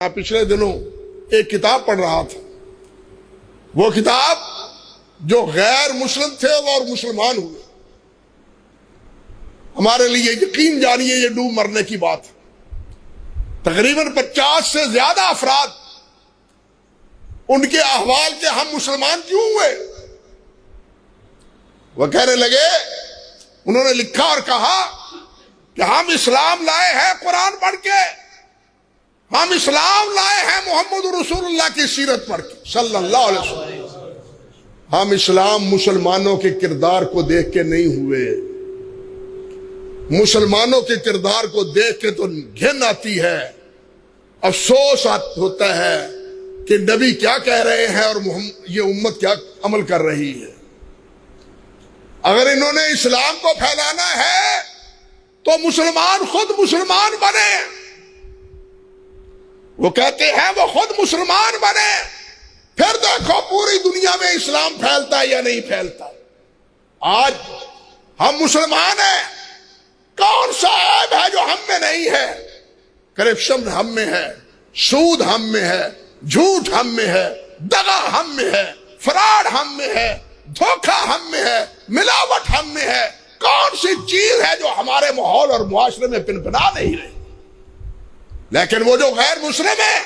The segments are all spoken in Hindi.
पिछले दिनों एक किताब पढ़ रहा था। वो किताब जो गैर मुस्लिम थे और मुसलमान हुए, हमारे लिए यकीन जानिए ये डूब मरने की बात है। तकरीबन 50 से ज्यादा अफराद उनके अहवाल के हम मुसलमान क्यों हुए। वह कहने लगे, उन्होंने लिखा और कहा कि हम इस्लाम लाए हैं कुरान पढ़ के, हम इस्लाम लाए हैं मोहम्मद रसूलुल्लाह की सीरत पढ़ के सल्लल्लाहु अलैहि वसल्लम। हम इस्लाम मुसलमानों के किरदार को देख के नहीं हुए। मुसलमानों के किरदार को देख के तो घिन आती है, अफसोस होता है कि नबी क्या कह रहे हैं और ये उम्मत क्या अमल कर रही है। अगर इन्होंने इस्लाम को फैलाना है तो मुसलमान खुद मुसलमान बने। वो कहते हैं वो खुद मुसलमान बने, फिर देखो पूरी दुनिया में इस्लाम फैलता है या नहीं फैलता। आज हम मुसलमान हैं, कौन सा ऐब है जो हम में नहीं है। करप्शन हम में है, सूद हम में है, झूठ हम में है, दगा हम में है, फ्रॉड हम में है, धोखा हम में है, मिलावट हम में है। कौन सी चीज है जो हमारे माहौल और मुआशरे में पिनपना नहीं रही। लेकिन वो जो गैर मुस्लिम है,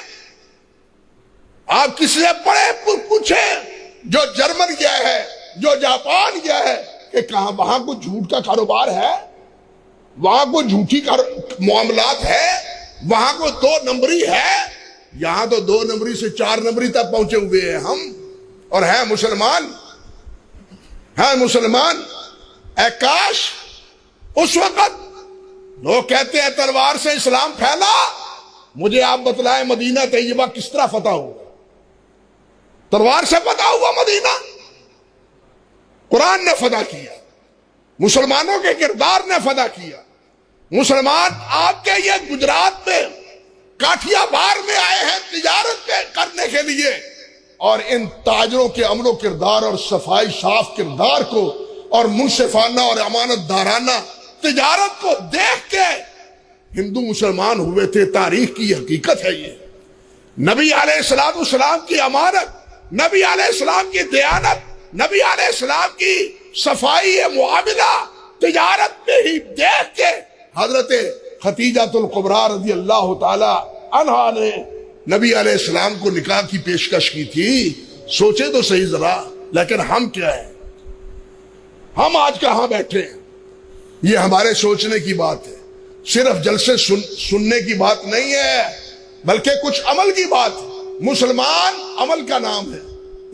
आप किसी से बड़े पूछे, जो जर्मन गया है, जो जापान गया है, कि कहां वहां को झूठ का कारोबार है, वहां को झूठी मामलात है, वहां को 2 नंबरी है। यहां तो 2 नंबरी से 4 नंबरी तक पहुंचे हुए हैं हम, और है मुसलमान, है मुसलमान। काश उस वक्त लोग कहते हैं तलवार से इस्लाम फैला। मुझे आप बतलाएं मदीना तैयबा किस तरह फतह हुआ। तलवार से फतह हुआ मदीना, कुरान ने फतह किया, मुसलमानों के किरदार ने फतह किया। मुसलमान आपके ये गुजरात में काठियावाड़ में आए हैं तिजारत करने के लिए, और इन ताजरों के अमलो किरदार और सफाई साफ किरदार को और मुनसिफाना और अमानतदाराना तिजारत को देख के हिंदू मुसलमान हुए थे। तारीख की हकीकत है ये। नबी अलैहिस्सलाम की अमानत, नबी अलैहिस्सलाम की दयानत, नबी अलैहिस्सलाम की सफाई मुआमिला तिजारत में ही देख के हजरत खतीजातुल कुबरा रज़ी अल्लाह ताला अन्हा ने नबी अलैहिस्सलाम को निकाह की पेशकश की थी। सोचे तो सही जरा, लेकिन हम क्या है, हम आज कहां बैठे हैं। ये हमारे सोचने की बात है। सिर्फ जलसे सुनने की बात नहीं है, बल्कि कुछ अमल की बात है। मुसलमान अमल का नाम है,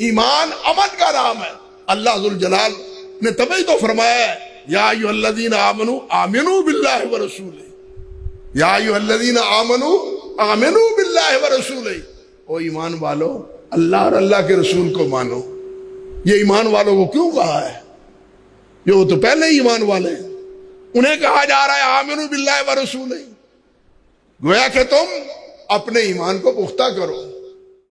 ईमान अमल का नाम है। अल्लाह जुल जलाल ने तभी तो फरमाया, या अय्युहल्लज़ीना आमनू आमिनू बिल्लाहि व रसूलिही, या अय्युहल्लज़ीना आमनू आमिनू बिल्लाहि व रसूलिही। ओ ईमान वालो, अल्लाह और अल्लाह के रसूल को मानो। ये ईमान वालों को क्यों कहा है? ये वो तो पहले ही ईमान वाले हैं, उन्हें कहा जा रहा है आमिनू बिल्लाहि व रसूलिही। गोया कि तुम अपने ईमान को पुख्ता करो।